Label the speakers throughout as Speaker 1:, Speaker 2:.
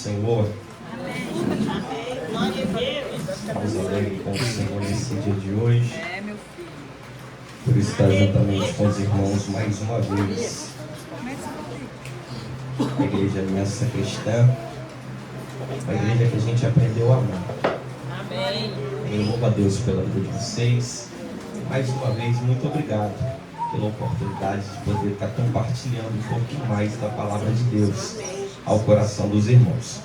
Speaker 1: Senhor.
Speaker 2: Amém. Glória a Deus.
Speaker 1: Estamos alegres com o Senhor nesse dia de hoje.
Speaker 2: Meu filho.
Speaker 1: Por estar juntamente com os irmãos mais uma vez. A Igreja Aliança Cristã, uma igreja que a gente aprendeu a amar.
Speaker 2: Amém.
Speaker 1: Eu louvo a Deus pela vida de vocês. Mais uma vez, muito obrigado pela oportunidade de poder estar compartilhando um pouquinho mais da palavra de Deus ao coração dos irmãos.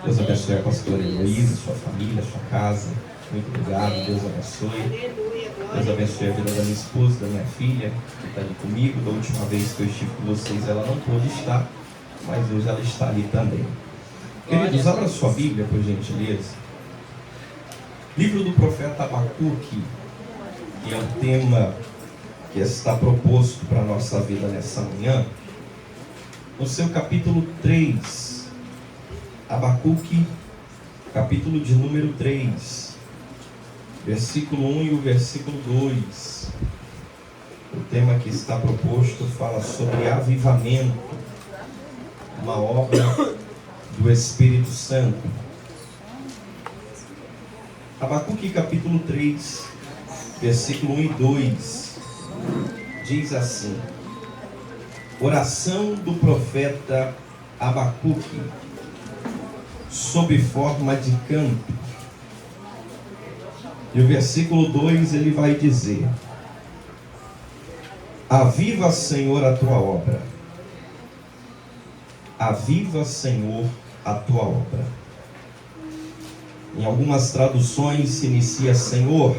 Speaker 1: Deus abençoe a pastora Heloísa, sua família, sua casa. Muito obrigado, Deus abençoe. Deus abençoe a vida da minha esposa, da minha filha, que está ali comigo. Da última vez que eu estive com vocês, ela não pôde estar, mas hoje ela está ali também. Queridos, abra sua Bíblia, por gentileza. Livro do profeta Abacuque, que é o tema que está proposto para a nossa vida nessa manhã. No seu capítulo 3, Abacuque, capítulo de número 3, versículo 1 e o versículo 2. O tema que está proposto fala sobre avivamento, uma obra do Espírito Santo. Abacuque capítulo 3, versículo 1 e 2, diz assim: oração do profeta Abacuque, sob forma de canto. E o versículo 2 ele vai dizer: aviva, Senhor, a tua obra. Aviva, Senhor, a tua obra. Em algumas traduções se inicia: Senhor,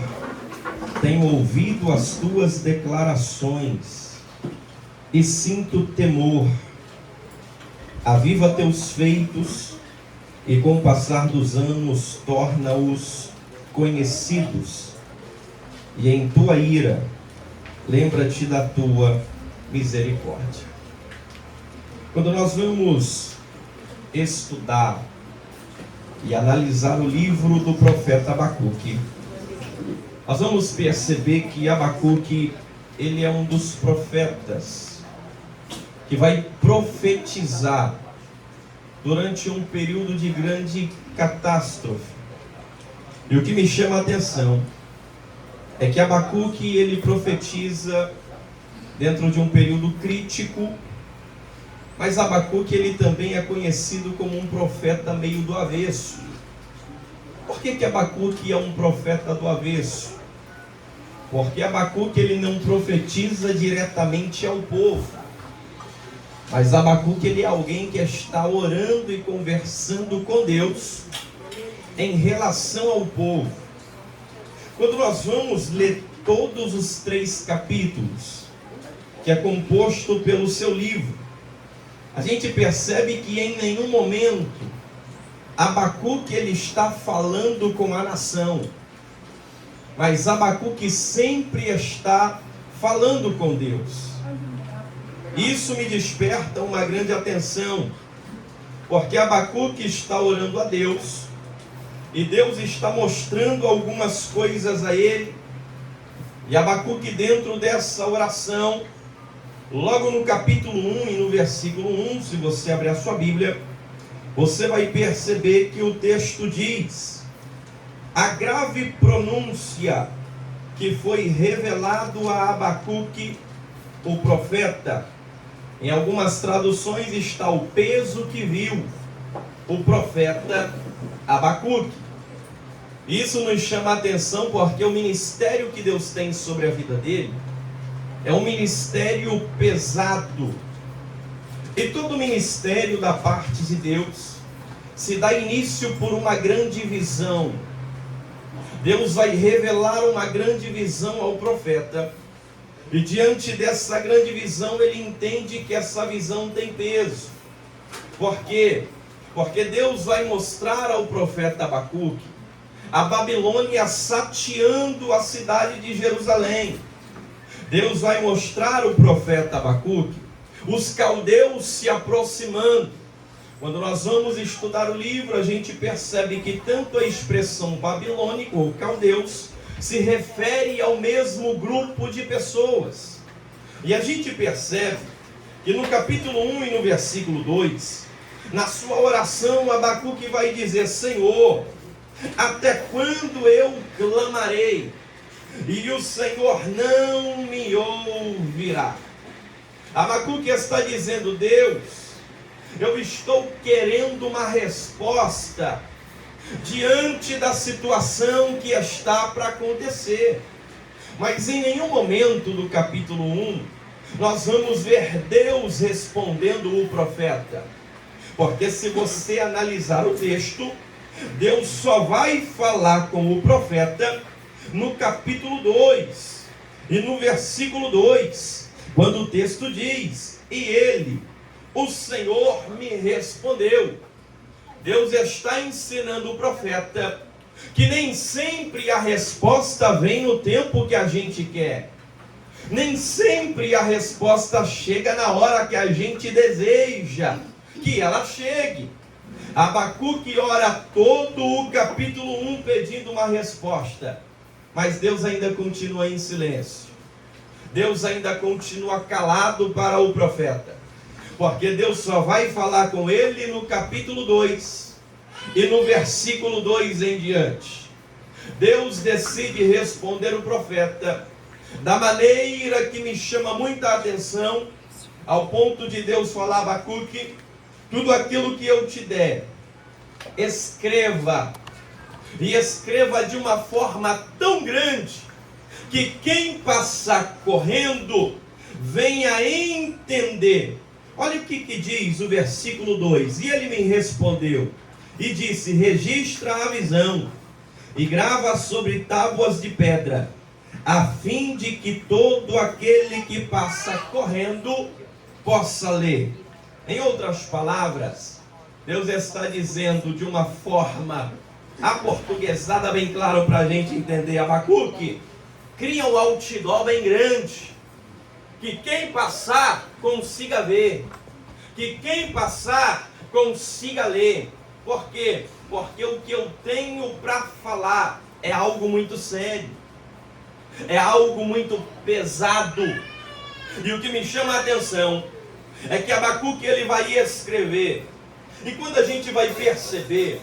Speaker 1: tenho ouvido as tuas declarações e sinto temor. Aviva teus feitos e com o passar dos anos torna-os conhecidos. E em tua ira lembra-te da tua misericórdia. Quando nós vamos estudar e analisar o livro do profeta Abacuque, nós vamos perceber que Abacuque, ele é um dos profetas que vai profetizar durante um período de grande catástrofe. E o que me chama a atenção é que Abacuque, ele profetiza dentro de um período crítico, mas Abacuque, ele também é conhecido como um profeta meio do avesso. Por que Abacuque é um profeta do avesso? Porque Abacuque, ele não profetiza diretamente ao povo, mas Abacuque, ele é alguém que está orando e conversando com Deus em relação ao povo. Quando nós vamos ler todos os 3 capítulos, que é composto pelo seu livro, a gente percebe que em nenhum momento Abacuque, ele está falando com a nação, mas Abacuque sempre está falando com Deus. Isso me desperta uma grande atenção, porque Abacuque está orando a Deus, e Deus está mostrando algumas coisas a ele, e Abacuque, dentro dessa oração, logo no capítulo 1 e no versículo 1, se você abrir a sua Bíblia, você vai perceber que o texto diz: a grave pronúncia que foi revelado a Abacuque, o profeta. Em algumas traduções está o peso que viu o profeta Abacuque. Isso nos chama a atenção porque o ministério que Deus tem sobre a vida dele é um ministério pesado. E todo ministério da parte de Deus se dá início por uma grande visão. Deus vai revelar uma grande visão ao profeta, e diante dessa grande visão ele entende que essa visão tem peso. Por quê? Porque Deus vai mostrar ao profeta Abacuque a Babilônia sitiando a cidade de Jerusalém. Deus vai mostrar ao profeta Abacuque os caldeus se aproximando. Quando nós vamos estudar o livro, a gente percebe que tanto a expressão babilônico ou caldeus se refere ao mesmo grupo de pessoas. E a gente percebe que no capítulo 1 e no versículo 2, Na sua oração, Abacuque vai dizer: Senhor, até quando eu clamarei e o Senhor não me ouvirá? Abacuque está dizendo: Deus, eu estou querendo uma resposta diante da situação que está para acontecer. Mas em nenhum momento do capítulo 1 nós vamos ver Deus respondendo o profeta. Porque se você analisar o texto, Deus só vai falar com o profeta no capítulo 2 e no versículo 2, quando o texto diz: e ele, o Senhor, me respondeu. Deus está ensinando o profeta que nem sempre a resposta vem no tempo que a gente quer. Nem sempre a resposta chega na hora que a gente deseja que ela chegue. Abacuque ora todo o capítulo 1 pedindo uma resposta, mas Deus ainda continua em silêncio. Deus ainda continua calado para o profeta, porque Deus só vai falar com ele no capítulo 2 e no versículo 2 em diante. Deus decide responder o profeta da maneira que me chama muita atenção, ao ponto de Deus falar: Abacuque, tudo aquilo que eu te der, escreva, e escreva de uma forma tão grande que quem passar correndo venha entender. Olha o que diz o versículo 2: e ele me respondeu e disse: registra a visão e grava sobre tábuas de pedra, a fim de que todo aquele que passa correndo possa ler. Em outras palavras, Deus está dizendo de uma forma aportuguesada, bem claro para a gente entender: Abacuque, cria um outdoor bem grande, que quem passar consiga ver, que quem passar consiga ler. Por quê? Porque o que eu tenho para falar é algo muito sério, é algo muito pesado. E o que me chama a atenção é que Abacuque ele vai escrever, e quando a gente vai perceber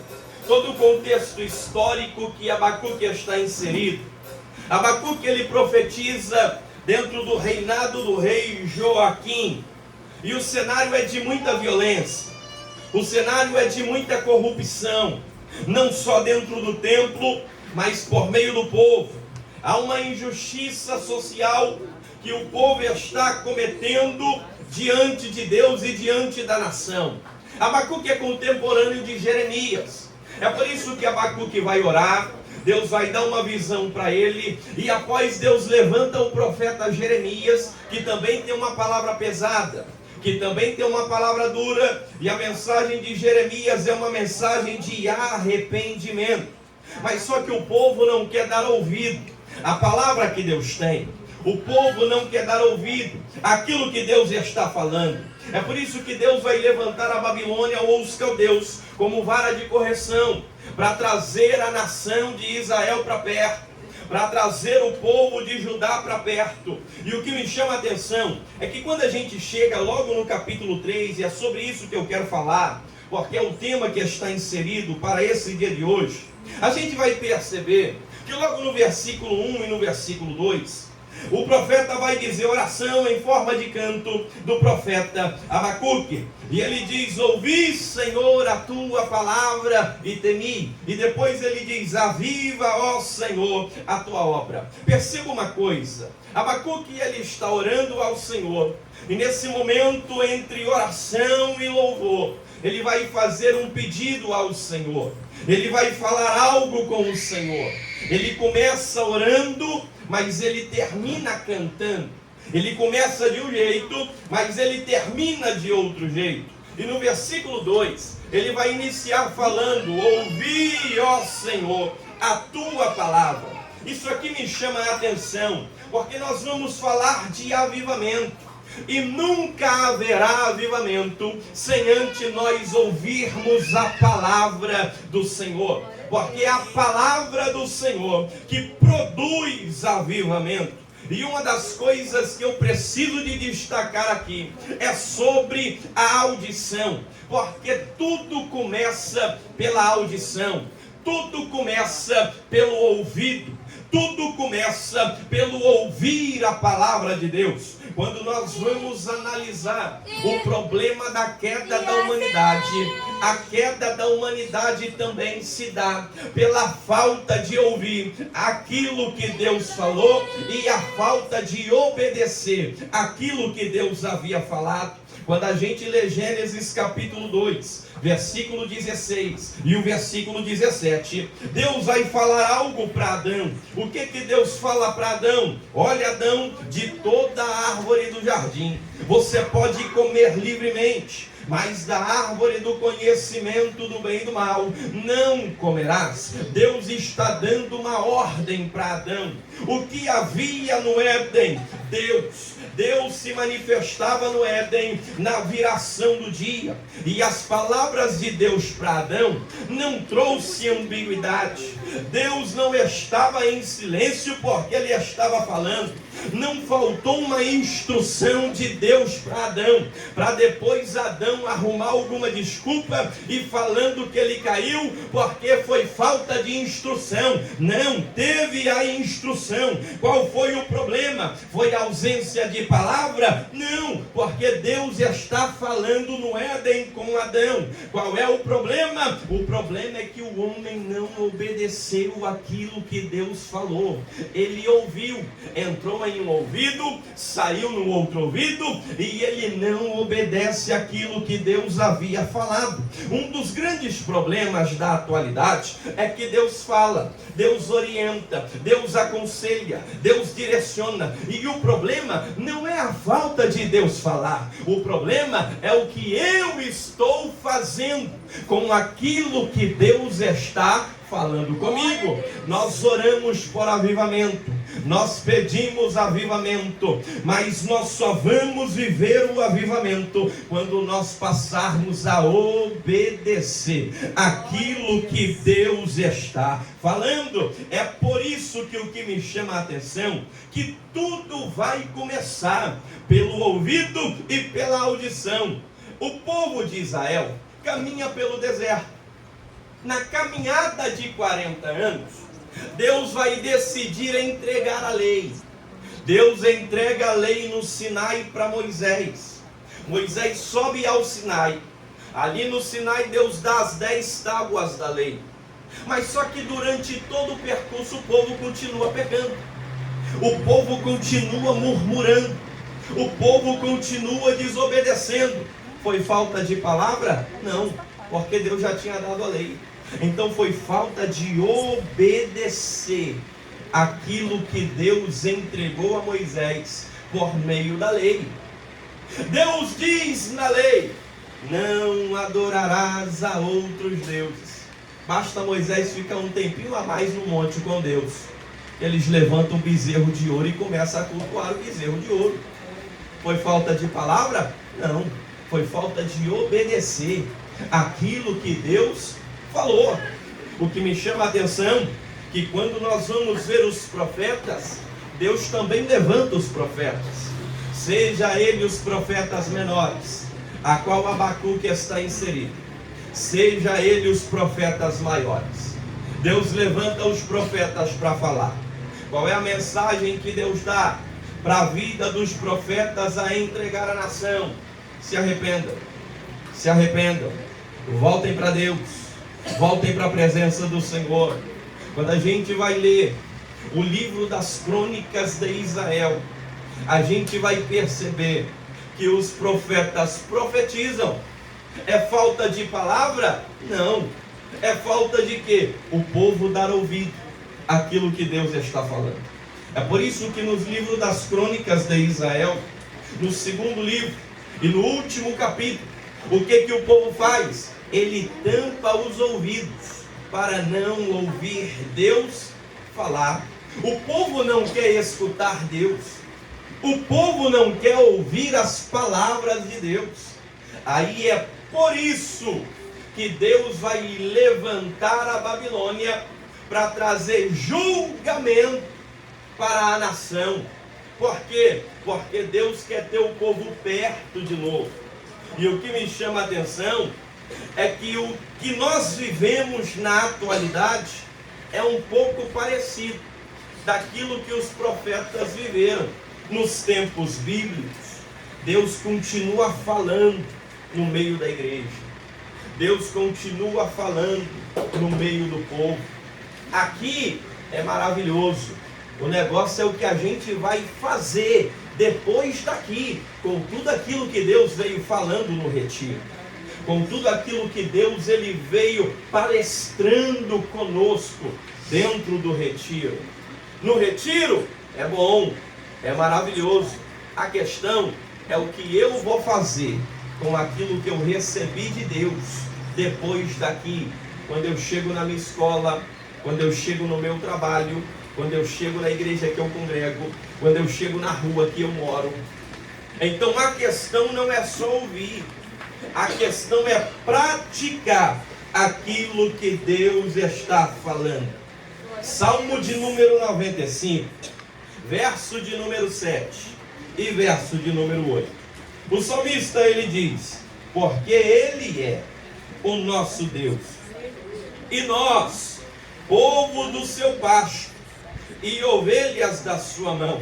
Speaker 1: todo o contexto histórico que Abacuque está inserido, Abacuque ele profetiza dentro do reinado do rei Joaquim, e o cenário é de muita violência, o cenário é de muita corrupção, não só dentro do templo, mas por meio do povo. Há uma injustiça social que o povo está cometendo diante de Deus e diante da nação. Abacuque é contemporâneo de Jeremias, é por isso que Abacuque vai orar. Deus vai dar uma visão para ele, e após Deus levanta o profeta Jeremias, que também tem uma palavra pesada, que também tem uma palavra dura, e a mensagem de Jeremias é uma mensagem de arrependimento. Mas só que o povo não quer dar ouvido à palavra que Deus tem, o povo não quer dar ouvido àquilo que Deus está falando. É por isso que Deus vai levantar a Babilônia ou os caldeus como vara de correção, para trazer a nação de Israel para perto, para trazer o povo de Judá para perto. E o que me chama a atenção é que quando a gente chega logo no capítulo 3, e é sobre isso que eu quero falar, porque é o tema que está inserido para esse dia de hoje, a gente vai perceber que logo no versículo 1 e no versículo 2, o profeta vai dizer oração em forma de canto do profeta Abacuque. E ele diz: ouvi, Senhor, a tua palavra e temi. E depois ele diz: aviva, ó Senhor, a tua obra. Perceba uma coisa: Abacuque ele está orando ao Senhor, e nesse momento entre oração e louvor, ele vai fazer um pedido ao Senhor, ele vai falar algo com o Senhor. Ele começa orando, mas ele termina cantando. Ele começa de um jeito, mas ele termina de outro jeito. E no versículo 2, ele vai iniciar falando: ouvi, ó Senhor, a tua palavra. Isso aqui me chama a atenção, porque nós vamos falar de avivamento. E nunca haverá avivamento sem antes nós ouvirmos a palavra do Senhor. Porque é a palavra do Senhor que produz avivamento. E uma das coisas que eu preciso de destacar aqui é sobre a audição, porque tudo começa pela audição, tudo começa pelo ouvido, tudo começa pelo ouvir a palavra de Deus. Quando nós vamos analisar o problema da queda da humanidade, a queda da humanidade também se dá pela falta de ouvir aquilo que Deus falou e a falta de obedecer aquilo que Deus havia falado. Quando a gente lê Gênesis capítulo 2, versículo 16 e o versículo 17, Deus vai falar algo para Adão. O que Deus fala para Adão? Olha, Adão, de toda a árvore do jardim você pode comer livremente, mas da árvore do conhecimento do bem e do mal não comerás. Deus está dando uma ordem para Adão. O que havia no Éden? Deus se manifestava no Éden na viração do dia, e as palavras de Deus para Adão não trouxe ambiguidade. Deus não estava em silêncio porque ele estava falando. Não faltou uma instrução de Deus para Adão, para depois Adão arrumar alguma desculpa e falando que ele caiu porque foi falta de instrução. Não, teve a instrução. Qual foi o problema? Foi a ausência de palavra? Não, porque Deus está falando no Éden com Adão. Qual é o problema? O problema é que o homem não obedeceu aquilo que Deus falou. Ele ouviu, entrou em um ouvido, saiu no outro ouvido, e ele não obedece aquilo que Deus havia falado. Um dos grandes problemas da atualidade é que Deus fala, Deus orienta, Deus aconselha, Deus direciona, e o problema não é a falta de Deus falar, o problema é o que eu estou fazendo com aquilo que Deus está falando comigo. Nós oramos por avivamento, nós pedimos avivamento, mas nós só vamos viver o avivamento quando nós passarmos a obedecer aquilo que Deus está falando. É por isso que o que me chama a atenção, que tudo vai começar pelo ouvido e pela audição. O povo de Israel caminha pelo deserto. Na caminhada de 40 anos, Deus vai decidir entregar a lei. Deus entrega a lei no Sinai para Moisés. Moisés sobe ao Sinai. Ali no Sinai Deus dá as 10 tábuas da lei. Mas só que durante todo o percurso o povo continua pecando. O povo continua murmurando. O povo continua desobedecendo. Foi falta de palavra? Não, porque Deus já tinha dado a lei. Então foi falta de obedecer aquilo que Deus entregou a Moisés por meio da lei. Deus diz na lei: não adorarás a outros deuses. Basta Moisés ficar um tempinho a mais no monte com Deus, eles levantam um bezerro de ouro e começam a cultuar o bezerro de ouro. Foi falta de palavra? Não, foi falta de obedecer aquilo que Deus falou. O que me chama a atenção, que quando nós vamos ver os profetas, Deus também levanta os profetas, seja ele os profetas menores, a qual Abacuque está inserido, seja ele os profetas maiores. Deus levanta os profetas para falar. Qual é a mensagem que Deus dá para a vida dos profetas a entregar a nação? Se arrependam, se arrependam, voltem para Deus, voltem para a presença do Senhor. Quando a gente vai ler o livro das crônicas de Israel, a gente vai perceber que os profetas profetizam. É falta de palavra? Não. É falta de quê? O povo dar ouvido àquilo que Deus está falando. É por isso que nos livros das crônicas de Israel, no segundo livro e no último capítulo, o que o povo faz? Ele tampa os ouvidos para não ouvir Deus falar. O povo não quer escutar Deus. O povo não quer ouvir as palavras de Deus. Aí é por isso que Deus vai levantar a Babilônia para trazer julgamento para a nação. Por quê? Porque Deus quer ter o povo perto de novo. E o que me chama a atenção é que o que nós vivemos na atualidade é um pouco parecido daquilo que os profetas viveram nos tempos bíblicos. Deus continua falando no meio da igreja. Deus continua falando no meio do povo. Aqui é maravilhoso. O negócio é o que a gente vai fazer depois daqui, com tudo aquilo que Deus veio falando no retiro, com tudo aquilo que Deus ele veio palestrando conosco dentro do retiro. No retiro é bom, é maravilhoso. A questão é o que eu vou fazer com aquilo que eu recebi de Deus depois daqui, quando eu chego na minha escola, quando eu chego no meu trabalho, quando eu chego na igreja que eu congrego, quando eu chego na rua que eu moro. Então a questão não é só ouvir, a questão é praticar aquilo que Deus está falando. Salmo de número 95, verso de número 7 e verso de número 8. O salmista ele diz: porque Ele é o nosso Deus, e nós, povo do seu pasto, e ovelhas da sua mão.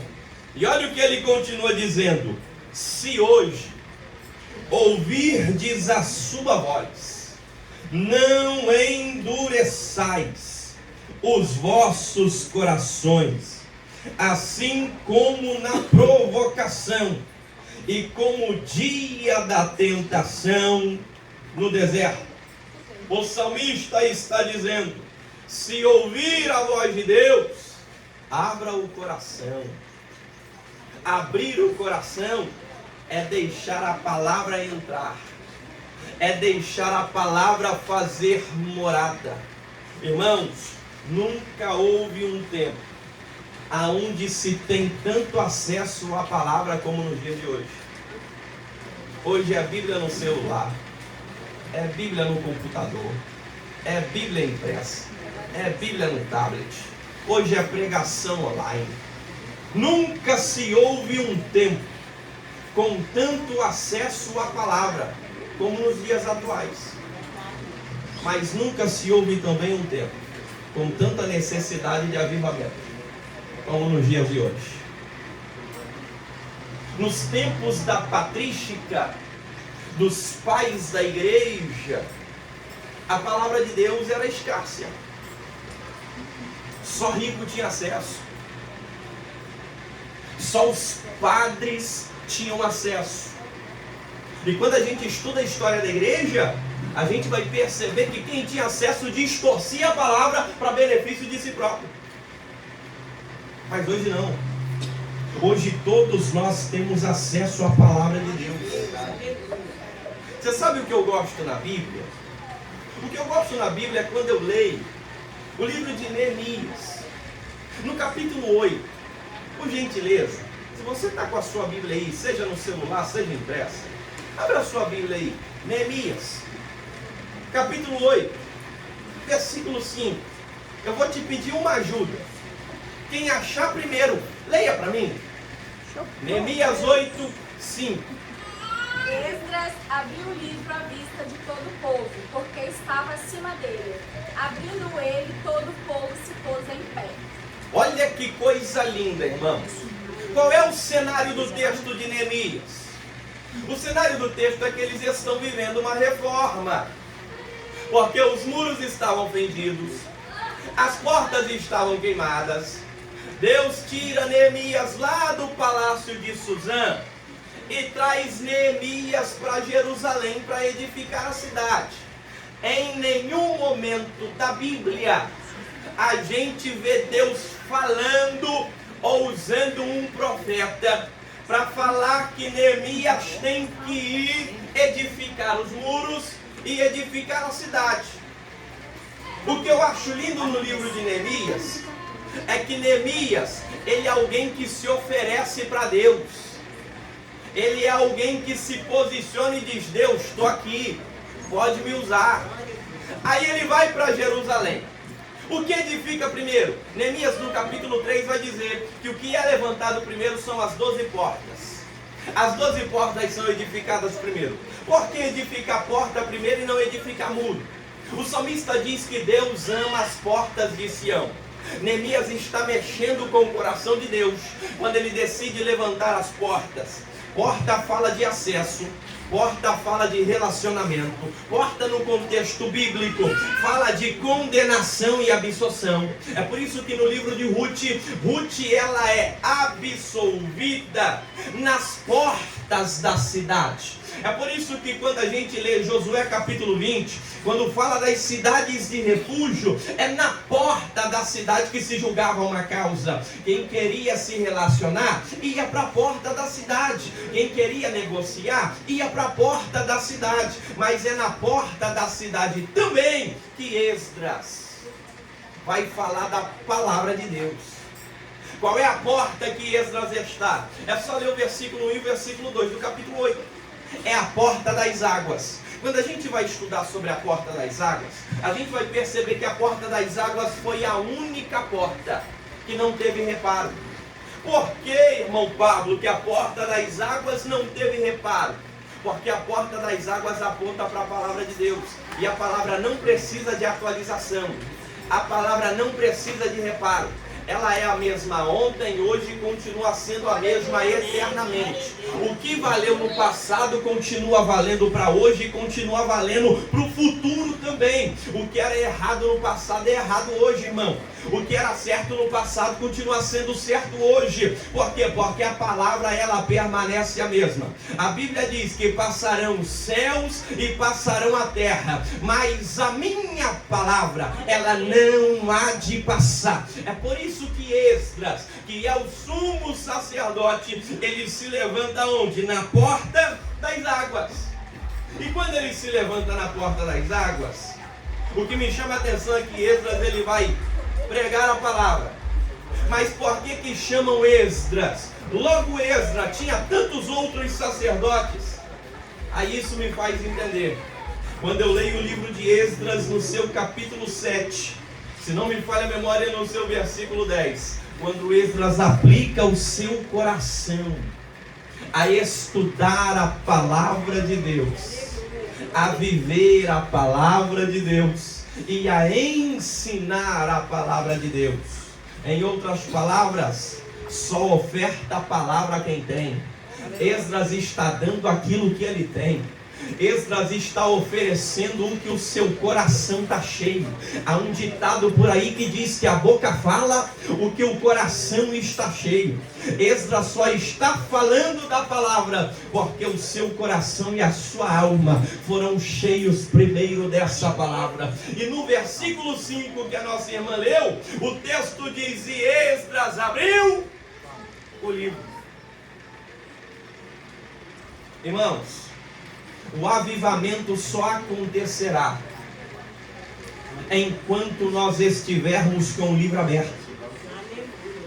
Speaker 1: E olha o que ele continua dizendo: se hoje ouvirdes a sua voz, não endureçais os vossos corações, assim como na provocação e como o dia da tentação no deserto. O salmista está dizendo: se ouvir a voz de Deus, abra o coração. Abrir o coração é deixar a palavra entrar, é deixar a palavra fazer morada. Irmãos, nunca houve um tempo aonde se tem tanto acesso à palavra como nos dias de hoje. Hoje é Bíblia no celular, é Bíblia no computador, é Bíblia impressa, é Bíblia no tablet. Hoje é pregação online. Nunca se houve um tempo com tanto acesso à palavra como nos dias atuais. Mas nunca se houve também um tempo com tanta necessidade de avivamento como nos dias de hoje. Nos tempos da patrística, dos pais da igreja, a palavra de Deus era escassa. Só rico tinha acesso. Só os padres tinham acesso. E quando a gente estuda a história da igreja, a gente vai perceber que quem tinha acesso distorcia a palavra para benefício de si próprio. Mas hoje não. Hoje todos nós temos acesso à palavra de Deus. Você sabe o que eu gosto na Bíblia? O que eu gosto na Bíblia é quando eu leio o livro de Neemias, no capítulo 8. Por gentileza, se você está com a sua Bíblia aí, seja no celular, seja impressa, abra a sua Bíblia aí. Neemias, capítulo 8, versículo 5. Eu vou te pedir uma ajuda. Quem achar primeiro, leia para mim. Neemias 8, 5.
Speaker 3: Esdras abriu o livro à vista de todo o povo, porque estava acima dele. Abrindo ele, todo o povo se pôs em pé.
Speaker 1: Olha que coisa linda, irmãos. Qual é o cenário do texto de Neemias? O cenário do texto é que eles estão vivendo uma reforma, porque os muros estavam fendidos, as portas estavam queimadas. Deus tira Neemias lá do palácio de Suzã e traz Neemias para Jerusalém para edificar a cidade. Em nenhum momento da Bíblia a gente vê Deus falando ou usando um profeta para falar que Neemias tem que ir edificar os muros e edificar a cidade. O que eu acho lindo no livro de Neemias é que Neemias, ele é alguém que se oferece para Deus. Ele é alguém que se posiciona e diz: Deus, estou aqui, pode me usar. Aí ele vai para Jerusalém. O que edifica primeiro? Neemias no capítulo 3 vai dizer que o que é levantado primeiro são as 12 portas. As 12 portas são edificadas primeiro. Por que edifica a porta primeiro e não edifica muro? O salmista diz que Deus ama as portas de Sião. Neemias está mexendo com o coração de Deus quando ele decide levantar as portas. Porta fala de acesso, porta fala de relacionamento, porta no contexto bíblico fala de condenação e absolvição. É por isso que no livro de Ruth ela é absolvida nas portas da cidade. É por isso que quando a gente lê Josué capítulo 20, quando fala das cidades de refúgio, é na porta da cidade que se julgava uma causa. Quem queria se relacionar, ia para a porta da cidade. Quem queria negociar, ia para a porta da cidade. Mas é na porta da cidade também que Esdras vai falar da palavra de Deus. Qual é a porta que Esdras está? É só ler o versículo 1 e o versículo 2 do capítulo 8. É a porta das águas. Quando a gente vai estudar sobre a porta das águas, a gente vai perceber que a porta das águas foi a única porta que não teve reparo. Por que, irmão Pablo, que a porta das águas não teve reparo? Porque a porta das águas aponta para a palavra de Deus. E a palavra não precisa de atualização. A palavra não precisa de reparo. Ela é a mesma ontem, hoje e continua sendo a mesma eternamente. O que valeu no passado continua valendo para hoje e continua valendo para o futuro também. O que era errado no passado é errado hoje, irmão. O que era certo no passado continua sendo certo hoje. Por quê? Porque a palavra ela permanece a mesma. A Bíblia diz que passarão os céus e passarão a terra, mas a minha palavra ela não há de passar. É por isso que Esdras, que é o sumo sacerdote, ele se levanta onde? Na porta das águas. E quando ele se levanta na porta das águas, o que me chama a atenção é que Esdras ele vai pregar a palavra. Mas por que chamam Esdras? Logo Esdras tinha tantos outros sacerdotes. Aí isso me faz entender. Quando eu leio o livro de Esdras no seu capítulo 7, se não me falha a memória, no seu versículo 10, quando Esdras aplica o seu coração a estudar a palavra de Deus, a viver a palavra de Deus e a ensinar a palavra de Deus. Em outras palavras, só oferta a palavra quem tem. Esdras está dando aquilo que ele tem. Esdras está oferecendo o que o seu coração está cheio. Há um ditado por aí que diz que a boca fala o que o coração está cheio. Esdras só está falando da palavra porque o seu coração e a sua alma foram cheios primeiro dessa palavra. E no versículo 5 que a nossa irmã leu, o texto diz: e Esdras abriu o livro. Irmãos, o avivamento só acontecerá enquanto nós estivermos com o livro aberto.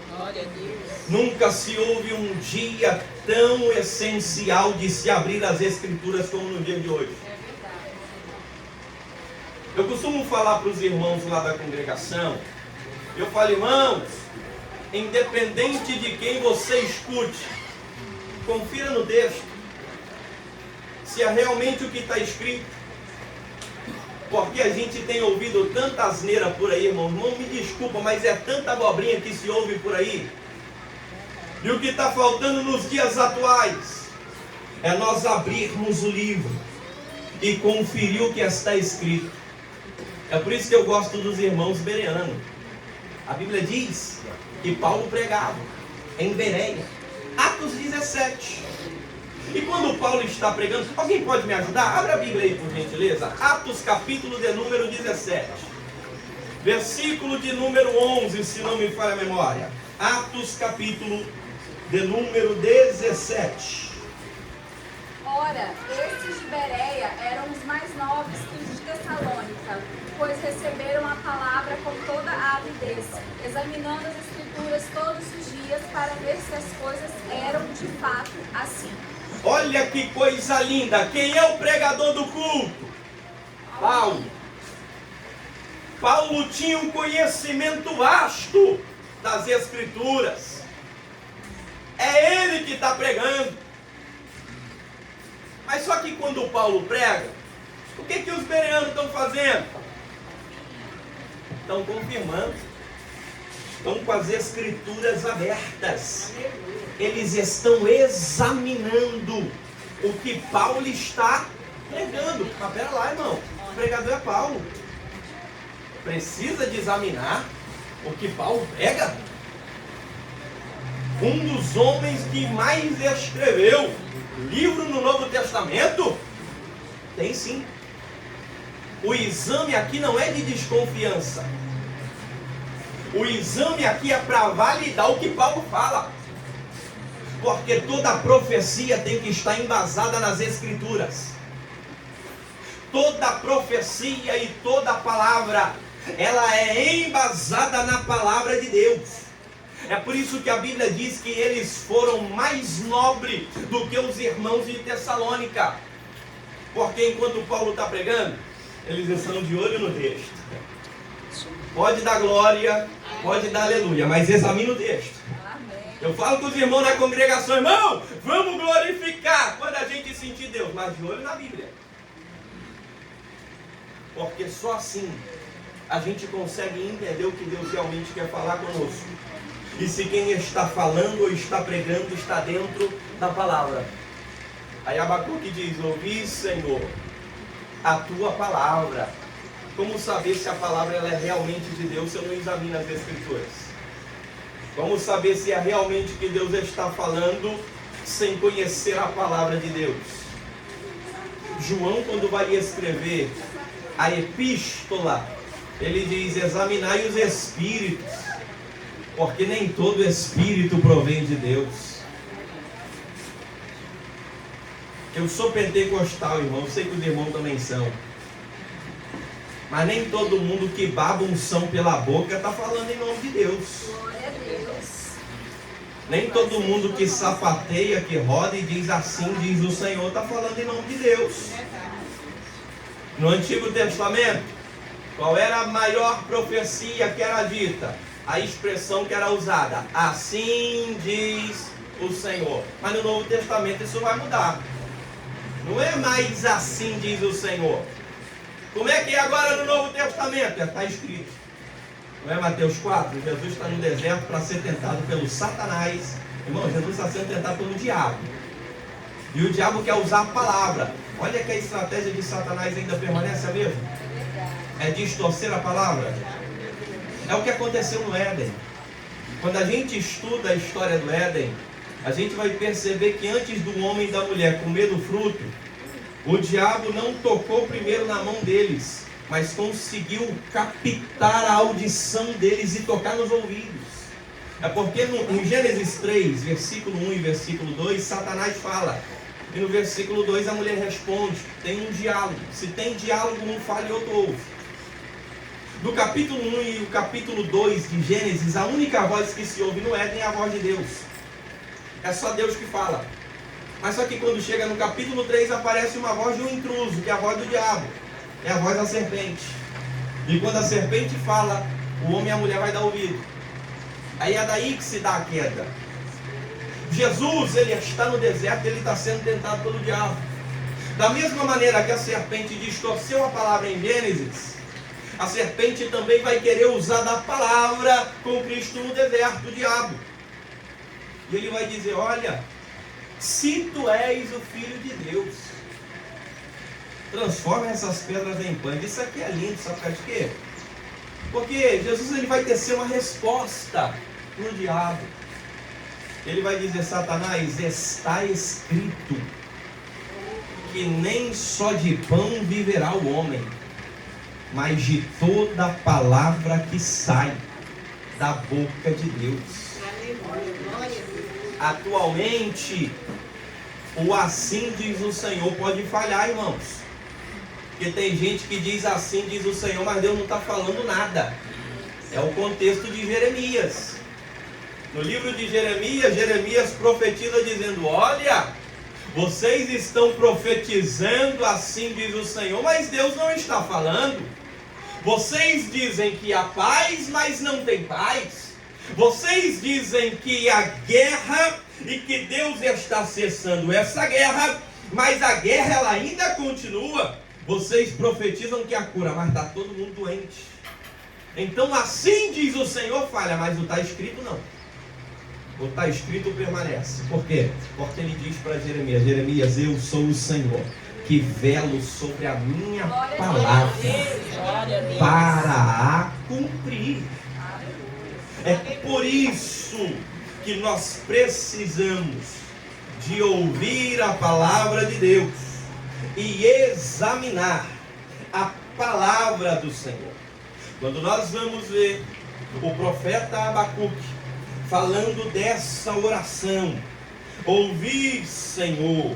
Speaker 2: Glória a Deus.
Speaker 1: Nunca se houve um dia tão essencial de se abrir as escrituras como no dia de hoje. Eu costumo falar para os irmãos lá da congregação, eu falo: irmãos, independente de quem você escute, confira no texto se é realmente o que está escrito. Porque a gente tem ouvido tanta asneira por aí, irmão. Não me desculpa, mas é tanta abobrinha que se ouve por aí. E o que está faltando nos dias atuais é nós abrirmos o livro e conferir o que está escrito. É por isso que eu gosto dos irmãos bereanos. A Bíblia diz que Paulo pregava em Bereia, Atos 17. E quando Paulo está pregando, alguém pode me ajudar? Abra a Bíblia aí, por gentileza. Atos capítulo de número 17. Versículo de número 11, se não me falha a memória. Atos capítulo de número 17.
Speaker 3: Ora, estes de Bereia eram os mais nobres que os de Tessalônica, pois receberam a palavra com toda a avidez, examinando as escrituras todos os dias para ver se as coisas eram de fato assim.
Speaker 1: Olha que coisa linda. Quem é o pregador do culto? Paulo. Paulo tinha um conhecimento vasto das Escrituras. É ele que está pregando. Mas só que quando Paulo prega, o que os bereanos estão fazendo? Estão confirmando. Estão com as Escrituras abertas. Eles estão examinando o que Paulo está pregando. Mas pera lá, irmão. O pregador é Paulo. Precisa de examinar o que Paulo prega. Um dos homens que mais escreveu livro no Novo Testamento? Tem sim. O exame aqui não é de desconfiança. O exame aqui é para validar o que Paulo fala. Porque toda profecia tem que estar embasada nas Escrituras. Toda profecia e toda palavra, ela é embasada na palavra de Deus. É por isso que a Bíblia diz que eles foram mais nobres do que os irmãos de Tessalônica. Porque enquanto Paulo está pregando, eles estão de olho no texto. Pode dar glória, pode dar aleluia, mas examina o texto. Eu falo com os irmãos na congregação, irmão, vamos glorificar quando a gente sentir Deus, mas de olho na Bíblia. Porque só assim a gente consegue entender o que Deus realmente quer falar conosco. E se quem está falando ou está pregando está dentro da palavra. Aí Abacuque diz: ouvi, Senhor, a tua palavra. Como saber se a palavra ela é realmente de Deus se eu não examino as Escrituras? Como saber se é realmente que Deus está falando sem conhecer a palavra de Deus? João, quando vai escrever a epístola, ele diz: examinai os espíritos, porque nem todo espírito provém de Deus. Eu sou pentecostal, irmão, eu sei que os irmãos também são. Mas nem todo mundo que baba unção pela boca está falando em nome de Deus.
Speaker 3: Glória a Deus.
Speaker 1: Nem todo mundo que sapateia, que roda e diz assim, diz o Senhor, está falando em nome de Deus. No Antigo Testamento, qual era a maior profecia que era dita? A expressão que era usada: assim diz o Senhor. Mas no Novo Testamento isso vai mudar. Não é mais assim diz o Senhor. Como é que é agora no Novo Testamento? Está escrito. Não é Mateus 4? Jesus está no deserto para ser tentado pelo Satanás. Irmão, Jesus está sendo tentado pelo diabo. E o diabo quer usar a palavra. Olha que a estratégia de Satanás ainda permanece a mesma. É distorcer a palavra. É o que aconteceu no Éden. Quando a gente estuda a história do Éden, a gente vai perceber que antes do homem e da mulher comer do fruto, o diabo não tocou primeiro na mão deles, mas conseguiu captar a audição deles e tocar nos ouvidos. É porque em Gênesis 3, versículo 1 e versículo 2, Satanás fala. E no versículo 2 a mulher responde, tem um diálogo. Se tem diálogo, um fala e outro ouve. Do capítulo 1 e o capítulo 2 de Gênesis, a única voz que se ouve no Éden é a voz de Deus. É só Deus que fala. Mas só que quando chega no capítulo 3 aparece uma voz de um intruso, que é a voz do diabo. É a voz da serpente. E quando a serpente fala, o homem e a mulher vai dar ouvido. Aí é daí que se dá a queda. Jesus, ele está no deserto, ele está sendo tentado pelo diabo. Da mesma maneira que a serpente distorceu a palavra em Gênesis, a serpente também vai querer usar da palavra com Cristo no deserto, o diabo. E ele vai dizer: olha, se tu és o Filho de Deus, transforma essas pedras em pães. Isso aqui é lindo, sabe por quê? Porque Jesus ele vai tecer uma resposta para o diabo. Ele vai dizer: Satanás, está escrito que nem só de pão viverá o homem, mas de toda palavra que sai da boca de Deus. Atualmente, o assim diz o Senhor pode falhar, irmãos. Porque tem gente que diz assim diz o Senhor, mas Deus não está falando nada. É o contexto de Jeremias. No livro de Jeremias, Jeremias profetiza dizendo: olha, vocês estão profetizando assim diz o Senhor, mas Deus não está falando. Vocês dizem que há paz, mas não tem paz. Vocês dizem que há guerra e que Deus está cessando essa guerra, mas a guerra ela ainda continua. Vocês profetizam que há cura, mas está todo mundo doente. Então assim diz o Senhor, falha, mas o está escrito não. O está escrito permanece. Por quê? Porque ele diz para Jeremias: Jeremias, eu sou o Senhor que velo sobre a minha palavra para a cumprir. É por isso que nós precisamos de ouvir a palavra de Deus e examinar a palavra do Senhor. Quando nós vamos ver o profeta Abacuque falando dessa oração: ouvi, Senhor,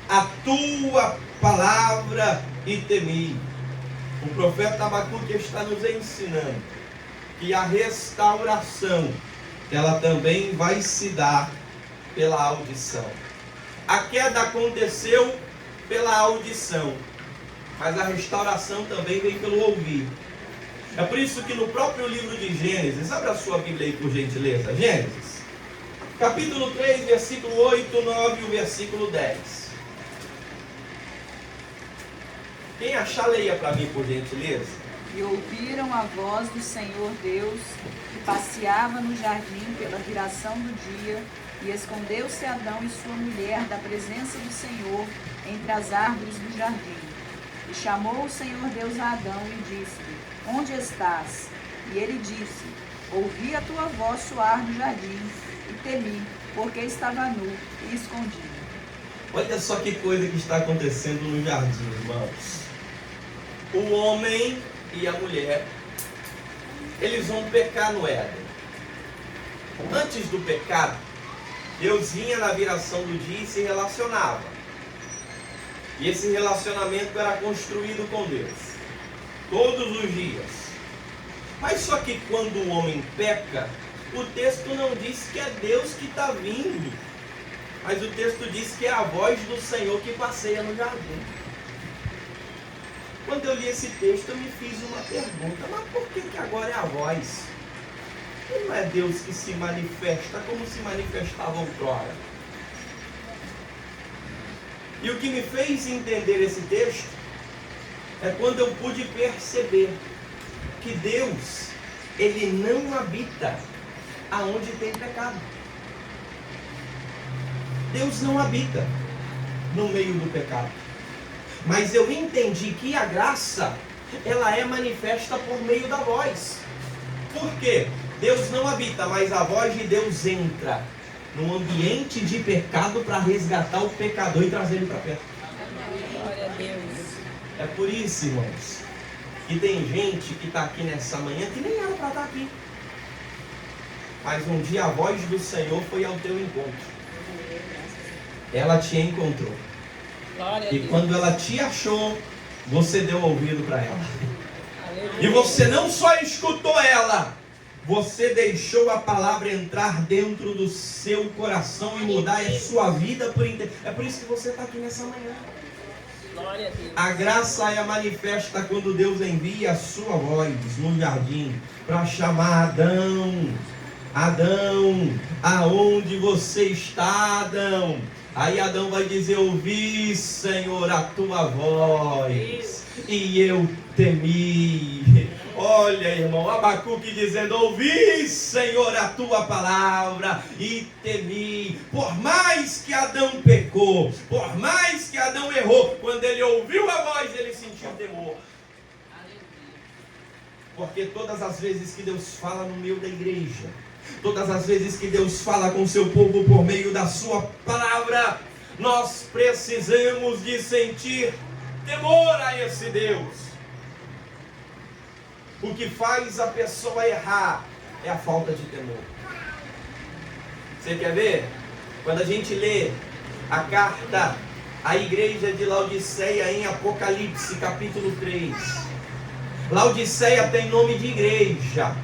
Speaker 1: a tua palavra e temi. O profeta Abacuque está nos ensinando que a restauração, ela também vai se dar pela audição. A queda aconteceu pela audição, mas a restauração também vem pelo ouvir. É por isso que no próprio livro de Gênesis, abra a sua Bíblia aí por gentileza, Gênesis, capítulo 3, versículo 8, 9 e o versículo 10. Quem achar, leia para mim por gentileza.
Speaker 4: E ouviram a voz do Senhor Deus, que passeava no jardim pela viração do dia, e escondeu-se Adão e sua mulher da presença do Senhor entre as árvores do jardim. E chamou o Senhor Deus a Adão e disse-lhe: onde estás? E ele disse: ouvi a tua voz soar no jardim, e temi, porque estava nu e escondido.
Speaker 1: Olha só que coisa que está acontecendo no jardim, irmãos. O homem e a mulher, eles vão pecar no Éden. Antes do pecado, Deus vinha na viração do dia e se relacionava. E esse relacionamento era construído com Deus todos os dias. Mas só que quando o homem peca, o texto não diz que é Deus que está vindo, mas o texto diz que é a voz do Senhor que passeia no jardim. Quando eu li esse texto, eu me fiz uma pergunta: mas por que agora é a voz? E não é Deus que se manifesta como se manifestava outrora? E o que me fez entender esse texto é quando eu pude perceber que Deus, ele não habita aonde tem pecado. Deus não habita no meio do pecado. Mas eu entendi que a graça, ela é manifesta por meio da voz. Por quê? Deus não habita, mas a voz de Deus entra num ambiente de pecado para resgatar o pecador e trazer ele para perto.
Speaker 2: Glória a Deus.
Speaker 1: É por isso, irmãos, que tem gente que está aqui nessa manhã que nem era para estar aqui. Mas um dia a voz do Senhor foi ao teu encontro. Ela te encontrou.
Speaker 2: Glória a
Speaker 1: E
Speaker 2: Deus.
Speaker 1: quando ela te achou, você deu ouvido para ela.
Speaker 2: Aleluia.
Speaker 1: E você não só escutou ela, você deixou a palavra entrar dentro do seu coração e mudar a sua vida por inteiro. É por isso que você está aqui nessa manhã.
Speaker 2: Glória a Deus.
Speaker 1: A graça é manifesta quando Deus envia a sua voz no jardim para chamar Adão. Adão, aonde você está, Adão? Aí Adão vai dizer: ouvi, Senhor, a tua voz, e eu temi. Olha, irmão, Abacuque dizendo: ouvi, Senhor, a tua palavra, e temi. Por mais que Adão pecou, por mais que Adão errou, quando ele ouviu a voz, ele sentiu temor. Porque todas as vezes que Deus fala no meio da igreja, todas as vezes que Deus fala com o seu povo por meio da sua palavra, nós precisamos de sentir temor a esse Deus. O que faz a pessoa errar é a falta de temor. Você quer ver? Quando a gente lê a carta à igreja de Laodiceia em Apocalipse capítulo 3, Laodiceia tem nome de igreja.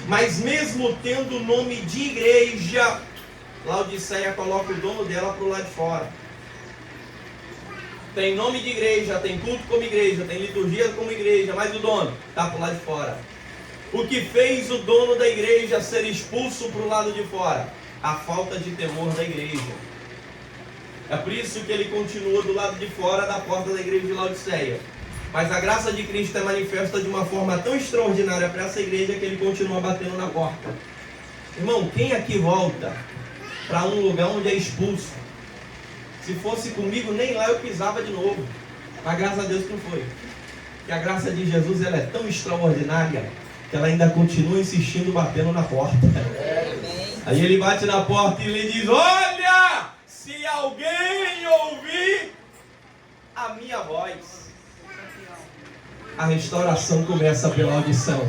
Speaker 1: Mas mesmo tendo nome de igreja, Laodiceia coloca o dono dela para o lado de fora. tem nome de igreja, tem culto como igreja, tem liturgia como igreja, mas o dono está por lá de fora. O que fez o dono da igreja ser expulso para o lado de fora? A falta de temor da igreja. É por isso que ele continua do lado de fora da porta da igreja de Laodiceia. Mas a graça de Cristo é manifesta de uma forma tão extraordinária para essa igreja que ele continua batendo na porta. Irmão, quem aqui volta para um lugar onde é expulso? Se fosse comigo, nem lá eu pisava de novo. Mas graças a Deus que não foi. Porque a graça de Jesus ela é tão extraordinária que ela ainda continua insistindo, batendo na porta. Aí ele bate na porta e ele diz: olha, se alguém ouvir a minha voz. A restauração começa pela audição.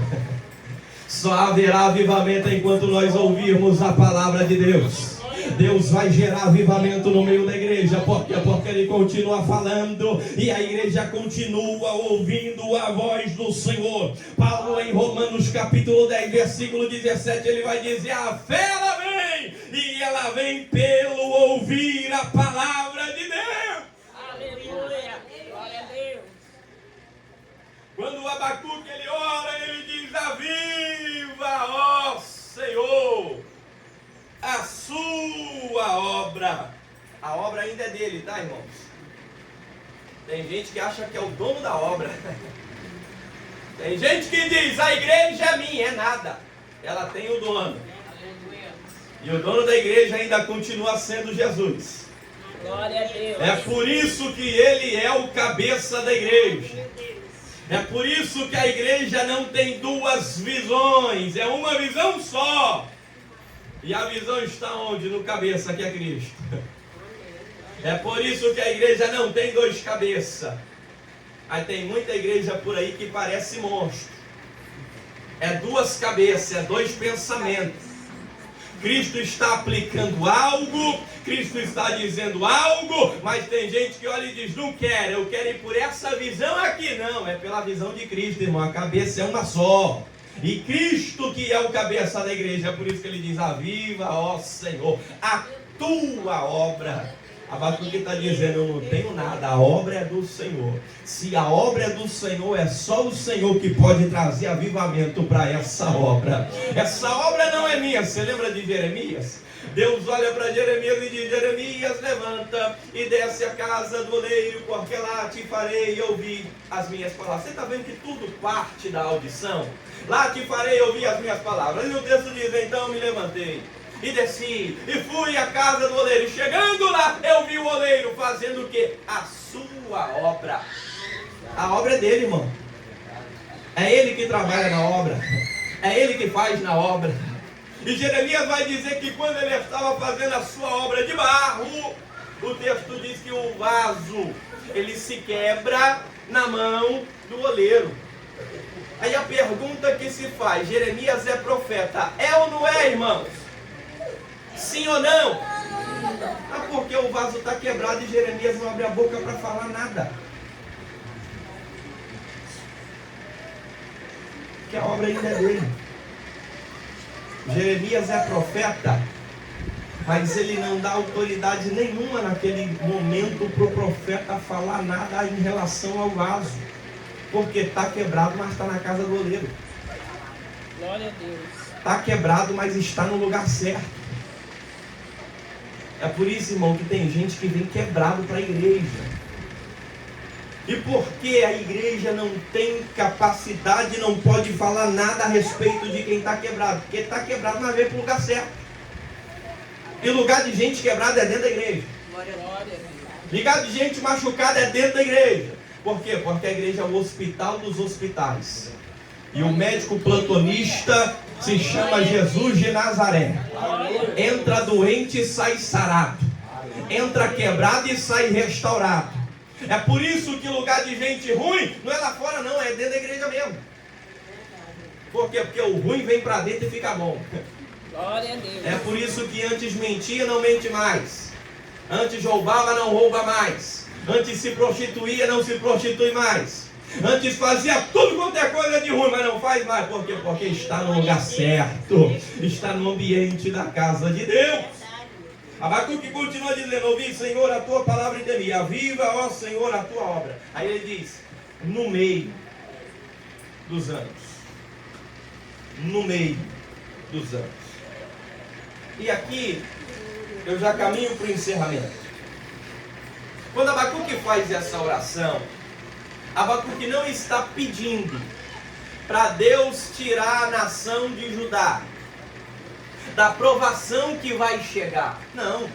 Speaker 1: Só haverá avivamento enquanto nós ouvirmos a palavra de Deus. Deus vai gerar avivamento no meio da igreja. Porque ele continua falando e a igreja continua ouvindo a voz do Senhor. Paulo em Romanos capítulo 10 versículo 17 ele vai dizer: a fé ela vem, e ela vem pelo ouvir a palavra de Deus.
Speaker 2: Aleluia. Glória a Deus.
Speaker 1: Quando o Abacuque ele ora, ele diz: aviva, ó Senhor, a sua obra. A obra ainda é dele, tá, irmãos? Tem gente que acha que é o dono da obra. Tem gente que diz: a igreja é minha. É nada. Ela tem o dono. E o dono da igreja ainda continua sendo Jesus.
Speaker 2: Glória a Deus.
Speaker 1: É por isso que ele é o cabeça da igreja. É por isso que a igreja não tem duas visões. É uma visão só. E a visão está onde? No cabeça, que é Cristo. É por isso que a igreja não tem dois cabeças. Aí tem muita igreja por aí que parece monstro. É duas cabeças, é dois pensamentos. Cristo está aplicando algo, Cristo está dizendo algo, mas tem gente que olha e diz: não quero, eu quero ir por essa visão aqui. Não, é pela visão de Cristo, irmão. A cabeça é uma só. E Cristo que é o cabeça da igreja, é por isso que ele diz: aviva, ó Senhor, a tua obra. Abacuque está dizendo: eu não tenho nada, a obra é do Senhor. Se a obra é do Senhor, é só o Senhor que pode trazer avivamento para essa obra. Essa obra não é minha. Você lembra de Jeremias? Deus olha para Jeremias e diz: Jeremias, levanta e desce a casa do oleiro, porque lá te farei ouvir as minhas palavras. Você está vendo que tudo parte da audição? Lá te farei ouvir as minhas palavras. E o texto diz: então me levantei e desci e fui à casa do oleiro. E chegando lá, eu vi o oleiro fazendo o quê? A sua obra. A obra é dele, irmão. É ele que trabalha na obra. É ele que faz na obra. E Jeremias vai dizer que quando ele estava fazendo a sua obra de barro, o texto diz que o vaso, ele se quebra na mão do oleiro. Aí a pergunta que se faz: Jeremias é profeta, é ou não é, irmãos? Sim ou não? Ah, porque o vaso está quebrado e Jeremias não abre a boca para falar nada. Que a obra ainda é dele. Jeremias é profeta, mas ele não dá autoridade nenhuma naquele momento para o profeta falar nada em relação ao vaso. Porque está quebrado, mas está na casa do oleiro.
Speaker 2: Glória a Deus.
Speaker 1: Está quebrado, mas está no lugar certo. É por isso, irmão, que tem gente que vem quebrado para a igreja. E porque a igreja não tem capacidade, não pode falar nada a respeito de quem está quebrado. Porque está quebrado, mas vem para o lugar certo. E lugar de gente quebrada é dentro da igreja.
Speaker 2: Glória a Deus.
Speaker 1: Lugar de gente machucada é dentro da igreja. Por quê? Porque a igreja é o hospital dos hospitais. E o médico plantonista se chama Jesus de Nazaré. Entra doente e sai sarado. Entra quebrado e sai restaurado. É por isso que lugar de gente ruim não é lá fora não, é dentro da igreja mesmo. Por quê? Porque o ruim vem para dentro e fica bom.
Speaker 2: Glória a Deus.
Speaker 1: É por isso que antes mentia, não mente mais. Antes roubava, não rouba mais. Antes se prostituía, não se prostitui mais. Antes fazia tudo quanto é coisa de ruim, mas não faz mais. Por quê? Porque está no lugar certo. Está no ambiente da casa de Deus. Abacuque continua dizendo: ouvi, Senhor, a tua palavra e temi. Aviva, ó Senhor, a tua obra. Aí ele diz: no meio dos anos. No meio dos anos. E aqui eu já caminho para o encerramento. Quando Abacuque faz essa oração, Abacuque não está pedindo para Deus tirar a nação de Judá da provação que vai chegar. Não.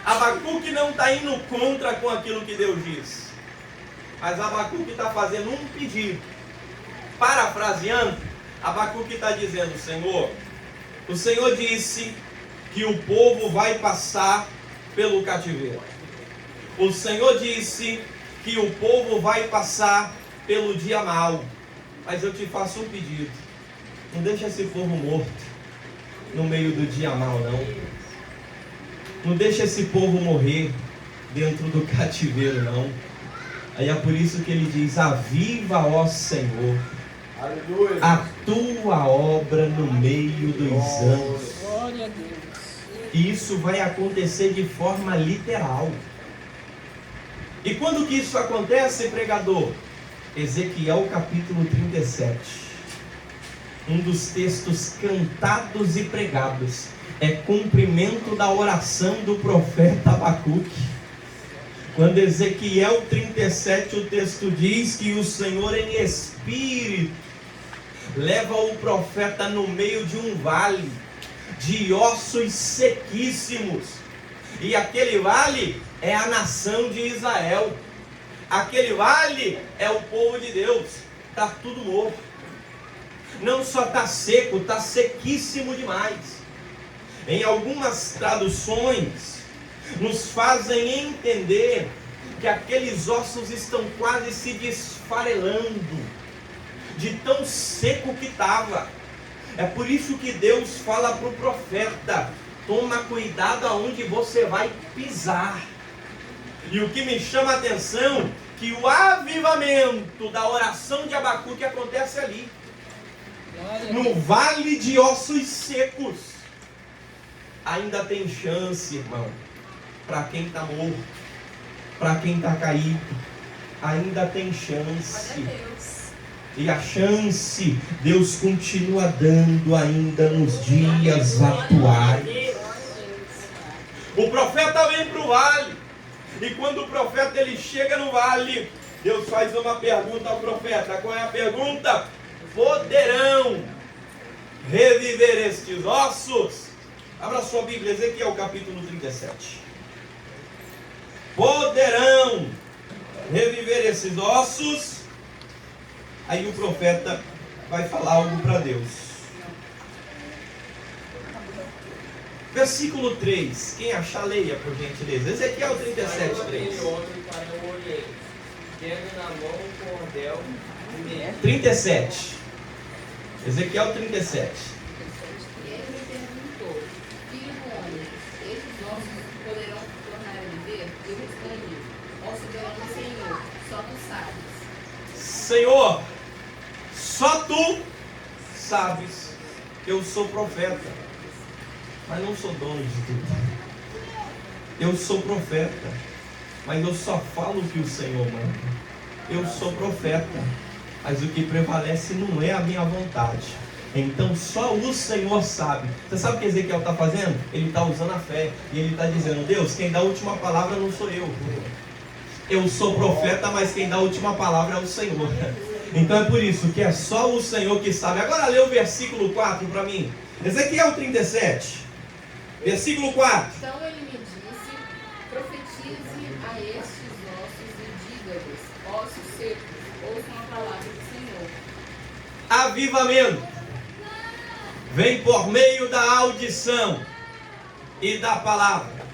Speaker 1: Abacuque não está indo contra com aquilo que Deus diz. Mas Abacuque está fazendo um pedido. Parafraseando, Abacuque está dizendo: Senhor, o Senhor disse que o povo vai passar pelo cativeiro. O Senhor disse que o povo vai passar pelo dia mau. Mas eu te faço um pedido: não deixa esse povo morto no meio do dia mau, não. Não deixa esse povo morrer dentro do cativeiro, não. Aí é por isso que ele diz: aviva, ó Senhor, aleluia, a tua obra no meio dos anos.
Speaker 2: Glória a Deus.
Speaker 1: E isso vai acontecer de forma literal. E quando que isso acontece, pregador? Ezequiel capítulo 37. Um dos textos cantados e pregados. É cumprimento da oração do profeta Abacuque. Quando Ezequiel 37, o texto diz que o Senhor em espírito leva o profeta no meio de um vale de ossos sequíssimos. E aquele vale é a nação de Israel. Aquele vale é o povo de Deus. Está tudo morto. Não só está seco, está sequíssimo demais. Em algumas traduções nos fazem entender que aqueles ossos estão quase se desfarelando de tão seco que estava. É por isso que Deus fala para o profeta: toma cuidado aonde você vai pisar. E o que me chama a atenção, que o avivamento da oração de Abacuque acontece ali, no vale de ossos secos. Ainda tem chance, irmão, para quem está morto, para quem está caído, ainda tem chance.
Speaker 3: Glória a Deus.
Speaker 1: E a chance Deus continua dando ainda nos dias atuais. O profeta vem para o vale, e quando o profeta ele chega no vale, Deus faz uma pergunta ao profeta. Qual é a pergunta? Poderão reviver estes ossos? Abra sua Bíblia, Ezequiel capítulo 37. Poderão reviver esses ossos? Aí o profeta vai falar algo para Deus. Versículo 3. Quem achar, leia por gentileza. Ezequiel 37, 3. 37. Ezequiel 37.
Speaker 5: Ele me perguntou: filho do homem, esses ossos poderão tornar a viver? Eu respondi: ó soberano Senhor, só tu sabes.
Speaker 1: Senhor, só tu sabes. Eu sou profeta, mas não sou dono de tudo. Eu sou profeta, mas eu só falo o que o Senhor manda. Eu sou profeta, mas o que prevalece não é a minha vontade. Então só o Senhor sabe. Você sabe o que Ezequiel está fazendo? Ele está usando a fé. E ele está dizendo: Deus, quem dá a última palavra não sou eu. Eu sou profeta, mas quem dá a última palavra é o Senhor. Então é por isso que é só o Senhor que sabe. Agora lê o versículo 4 para mim. Ezequiel 37, versículo 4.
Speaker 5: Então ele me disse: profetize a estes ossos e diga-lhes: ossos secos, ouçam a palavra do Senhor.
Speaker 1: Avivamento vem por meio da audição e da palavra.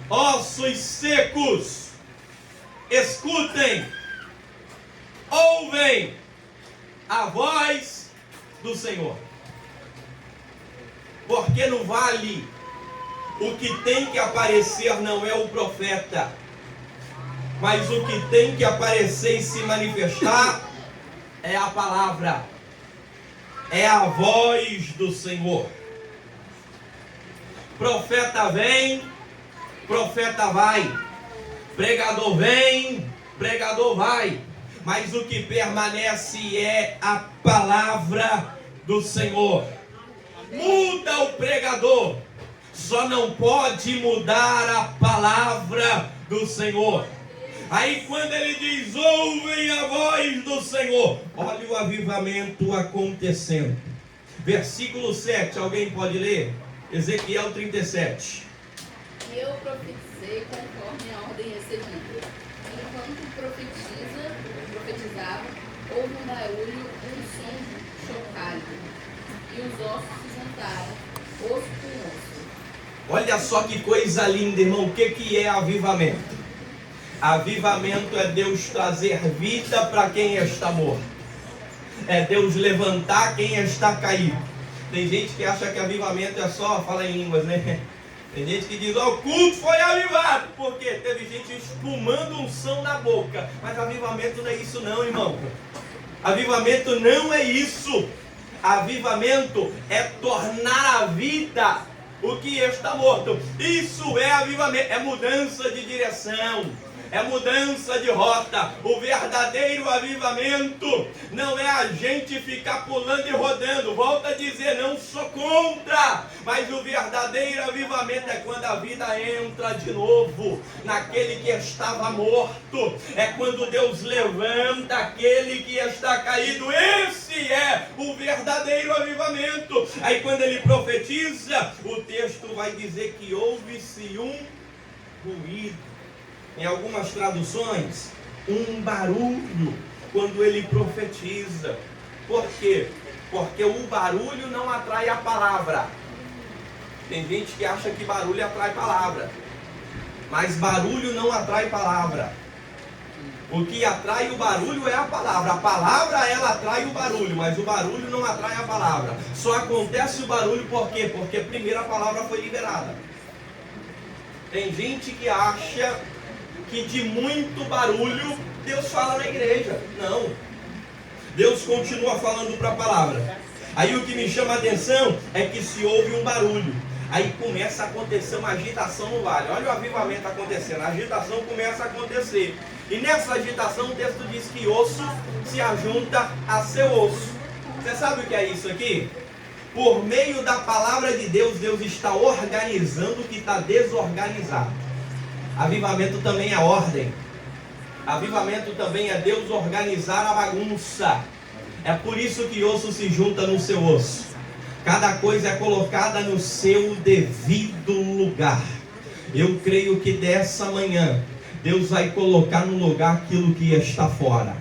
Speaker 1: Ossos secos, escutem, ouvem a voz do Senhor. Porque no vale o que tem que aparecer não é o profeta, mas o que tem que aparecer e se manifestar é a palavra, é a voz do Senhor. Profeta vem, profeta vai. Pregador vem, pregador vai. Mas o que permanece é a palavra do Senhor. Muda o pregador, só não pode mudar a palavra do Senhor. Aí quando ele diz, ouvem a voz do Senhor, olha o avivamento acontecendo. Versículo 7, alguém pode ler? Ezequiel 37.
Speaker 5: E eu profetizei conforme a ordem recebida. Enquanto profetizava, houve um barulho, um som chocalho, e os ossos se juntaram, osso com osso.
Speaker 1: Olha só que coisa linda, irmão. O que é avivamento? Avivamento é Deus trazer vida para quem está morto. É Deus levantar quem está caído. Tem gente que acha que avivamento é só falar em línguas, né? Tem gente que diz, o culto foi avivado. Por quê? Teve gente espumando unção na boca. Mas avivamento não é isso não, irmão. Avivamento não é isso. Avivamento é tornar a vida o que está morto. Isso é avivamento, é mudança de direção, é mudança de rota. O verdadeiro avivamento não é a gente ficar pulando e rodando. Volto a dizer, não sou contra, mas o verdadeiro avivamento é quando a vida entra de novo naquele que estava morto. É quando Deus levanta aquele que está caído. Esse é o verdadeiro avivamento. Aí quando ele profetiza, o texto vai dizer que houve-se um ruído. Em algumas traduções, um barulho quando ele profetiza. Por quê? Porque o barulho não atrai a palavra. Tem gente que acha que barulho atrai palavra, mas barulho não atrai palavra. O que atrai o barulho é a palavra. A palavra, ela atrai o barulho, mas o barulho não atrai a palavra. Só acontece o barulho por quê? Porque primeiro a palavra foi liberada. Tem gente que acha que de muito barulho Deus fala na igreja. Não. Deus continua falando para a palavra. Aí o que me chama a atenção é que se ouve um barulho, aí começa a acontecer uma agitação no vale. Olha o avivamento acontecendo. A agitação começa a acontecer. E nessa agitação o texto diz que osso se ajunta a seu osso. Você sabe o que é isso aqui? Por meio da palavra de Deus, Deus está organizando o que está desorganizado. Avivamento também é ordem. Avivamento também é Deus organizar a bagunça. É por isso que osso se junta no seu osso. Cada coisa é colocada no seu devido lugar. Eu creio que dessa manhã Deus vai colocar no lugar aquilo que está fora.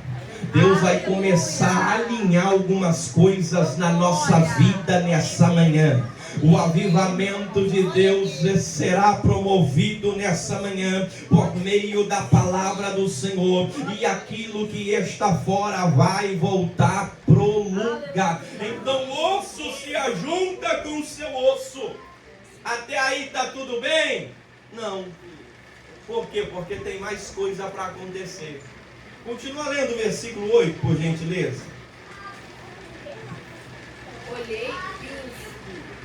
Speaker 1: Deus vai começar a alinhar algumas coisas na nossa vida nessa manhã. O avivamento de Deus será promovido nessa manhã por meio da palavra do Senhor. E aquilo que está fora vai voltar pro lugar. Então osso se ajunta com o seu osso. Até aí está tudo bem? Não. Por quê? Porque tem mais coisa para acontecer. Continua lendo o versículo 8, por gentileza.
Speaker 5: Olhei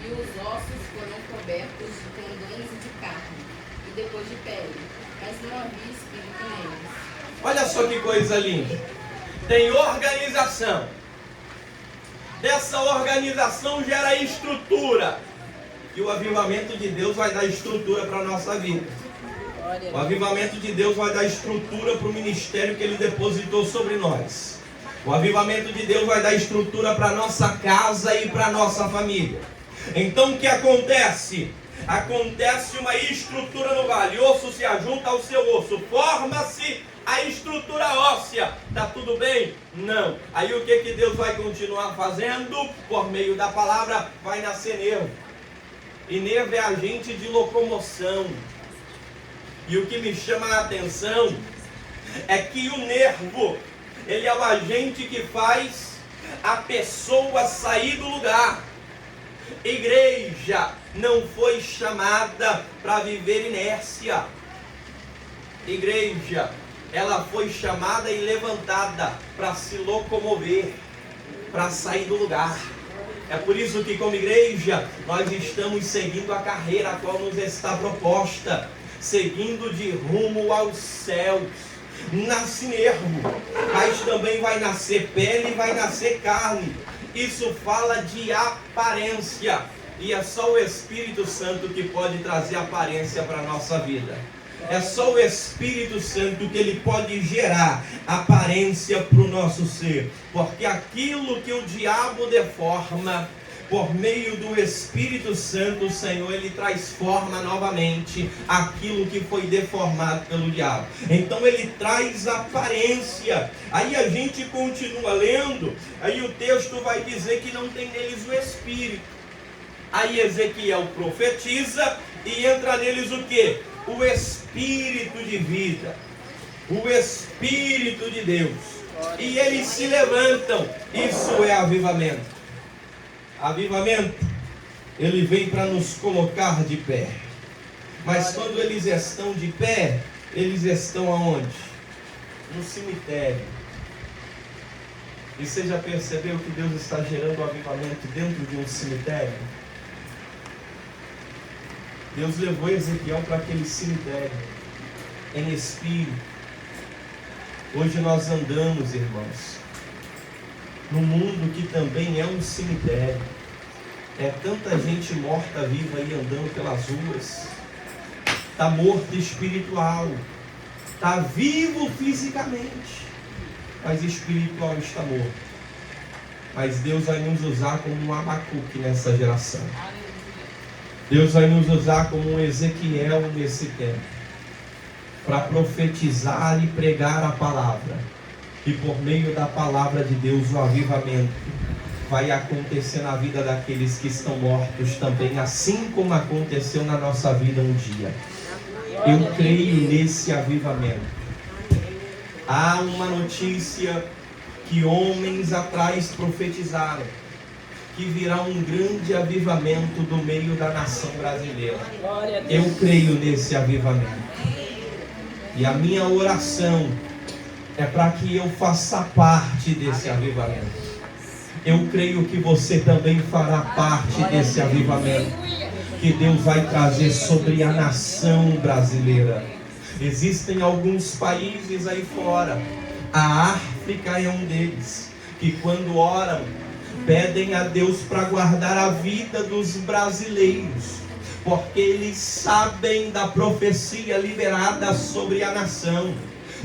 Speaker 5: e os ossos foram cobertos de tendões e de carne, e depois de pele, mas não havia espírito neles.
Speaker 1: Olha só que coisa linda. Tem organização. Dessa organização gera estrutura. E o avivamento de Deus vai dar estrutura para a nossa vida. O avivamento de Deus vai dar estrutura para o ministério que Ele depositou sobre nós. O avivamento de Deus vai dar estrutura para a nossa casa e para a nossa família. Então o que acontece? Acontece uma estrutura no vale. Osso se ajunta ao seu osso. Forma-se a estrutura óssea. Está tudo bem? Não. Aí o que Deus vai continuar fazendo? Por meio da palavra vai nascer nervo. E nervo é agente de locomoção. E o que me chama a atenção é que o nervo, ele é o agente que faz a pessoa sair do lugar. Igreja não foi chamada para viver inércia. Igreja, ela foi chamada e levantada para se locomover, para sair do lugar. É por isso que, como igreja, nós estamos seguindo a carreira a qual nos está proposta, seguindo de rumo aos céus. Nasce nervo, mas também vai nascer pele e vai nascer carne. Isso fala de aparência, e é só o Espírito Santo que pode trazer aparência para a nossa vida. É só o Espírito Santo que ele pode gerar aparência para o nosso ser, porque aquilo que o diabo deforma, por meio do Espírito Santo, o Senhor, ele traz forma novamente aquilo que foi deformado pelo diabo. Então ele traz aparência. Aí a gente continua lendo, aí o texto vai dizer que não tem neles o Espírito. Aí Ezequiel profetiza e entra neles o quê? O Espírito de vida, o Espírito de Deus. E eles se levantam. Isso é avivamento. Avivamento, ele vem para nos colocar de pé. Mas quando eles estão de pé, eles estão aonde? No cemitério. E você já percebeu que Deus está gerando o avivamento dentro de um cemitério? Deus levou Ezequiel para aquele cemitério, em espírito. Hoje nós andamos, irmãos, num mundo que também é um cemitério. É tanta gente morta viva aí andando pelas ruas. Está morto espiritual, está vivo fisicamente, mas espiritual está morto. Mas Deus vai nos usar como um Abacuque nessa geração. Deus vai nos usar como um Ezequiel nesse tempo, para profetizar e pregar a palavra. E por meio da palavra de Deus, o avivamento vai acontecer na vida daqueles que estão mortos também, assim como aconteceu na nossa vida um dia. Eu creio nesse avivamento. Há uma notícia que homens atrás profetizaram, que virá um grande avivamento do meio da nação brasileira. Eu creio nesse avivamento. E a minha oração é para que eu faça parte desse avivamento. Eu creio que você também fará parte desse avivamento que Deus vai trazer sobre a nação brasileira. Existem alguns países aí fora, a África é um deles, que quando oram, pedem a Deus para guardar a vida dos brasileiros, porque eles sabem da profecia liberada sobre a nação.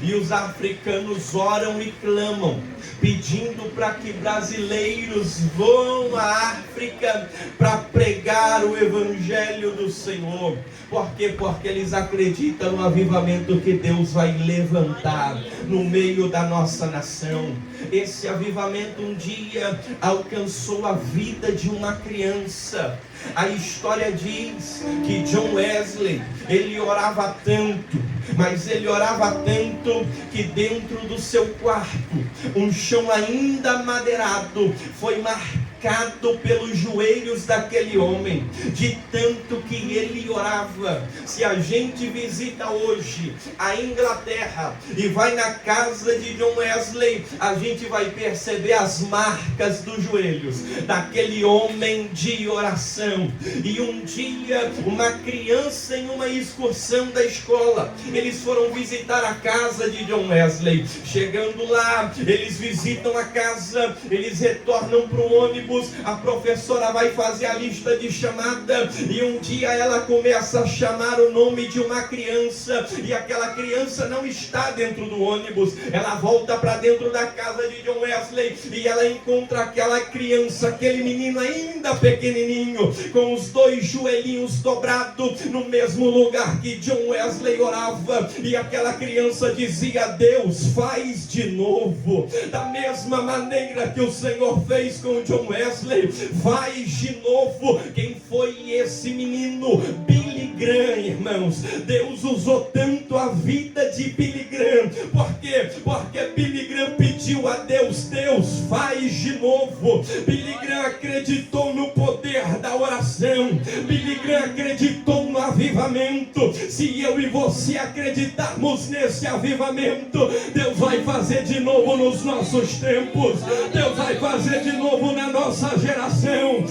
Speaker 1: E os africanos oram e clamam, pedindo para que brasileiros vão à África para pregar o Evangelho do Senhor. Por quê? Porque eles acreditam no avivamento que Deus vai levantar no meio da nossa nação. Esse avivamento um dia alcançou a vida de uma criança. A história diz que John Wesley, ele orava tanto, mas ele orava tanto que dentro do seu quarto, um chão ainda madeirado foi marcado pelos joelhos daquele homem, de tanto que ele orava. Se a gente visita hoje a Inglaterra e vai na casa de John Wesley, a gente vai perceber as marcas dos joelhos daquele homem de oração. E um dia, uma criança em uma excursão da escola, eles foram visitar a casa de John Wesley. Chegando lá, eles visitam a casa, eles retornam para o ônibus. A professora vai fazer a lista de chamada e um dia ela começa a chamar o nome de uma criança e aquela criança não está dentro do ônibus. Ela volta para dentro da casa de John Wesley e ela encontra aquela criança, aquele menino ainda pequenininho, com os dois joelhinhos dobrados no mesmo lugar que John Wesley orava, e aquela criança dizia: Deus, faz de novo, da mesma maneira que o Senhor fez com John Wesley, faz de novo. Quem foi esse menino? Billy Graham, irmãos. Deus usou tanto a vida de Billy Graham. Por quê? Porque Billy Graham pediu a Deus: Deus, faz de novo. Billy Graham acreditou no poder da oração. Billy Graham acreditou no avivamento. Se eu e você acreditarmos nesse avivamento, Deus vai fazer de novo nos nossos tempos. Deus vai fazer de novo na nossa geração.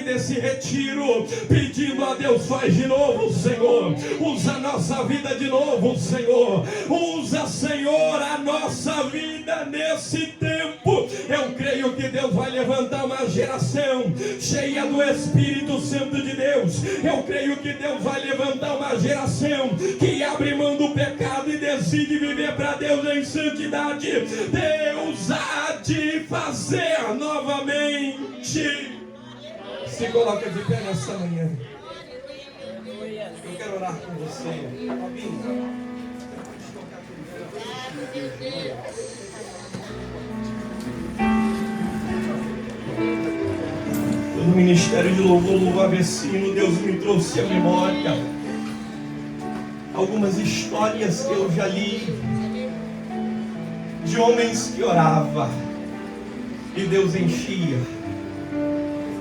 Speaker 1: desse retiro, pedindo a Deus: faz de novo, Senhor. Usa a nossa vida de novo, Senhor. Usa, Senhor, a nossa vida nesse tempo. Eu creio que Deus vai levantar uma geração cheia do Espírito Santo de Deus. Eu creio que Deus vai levantar uma geração que abre mão do pecado e decide viver para Deus em santidade. Deus há de fazer novamente. Se coloca de pé nessa manhã. Eu quero orar com você. No ministério de louvor, louvar vecino, Deus me trouxe à memória algumas histórias que eu já li de homens que oravam e Deus enchia,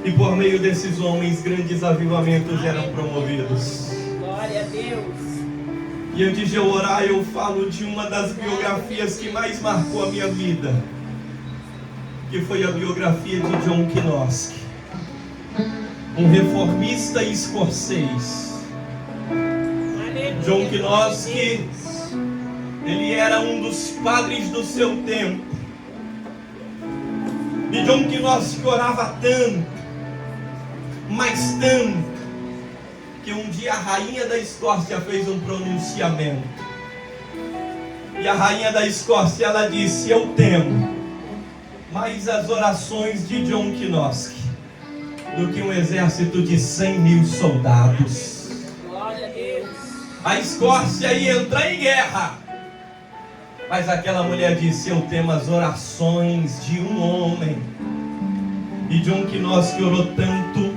Speaker 1: e por meio desses homens grandes avivamentos eram promovidos.
Speaker 2: Glória a Deus.
Speaker 1: E antes de eu orar, eu falo de uma das biografias que mais marcou a minha vida, que foi a biografia de John Knox, um reformista escocês. John Knox, ele era um dos padres do seu tempo. E John Knox orava tanto, mas tanto, que um dia a rainha da Escócia fez um pronunciamento. E a rainha da Escócia, ela disse: eu temo mais as orações de John Knox do que um exército de 100.000 soldados.
Speaker 2: Glória a Deus.
Speaker 1: A Escócia ia entrar em guerra, mas aquela mulher disse: eu temo as orações de um homem. E John Knox orou tanto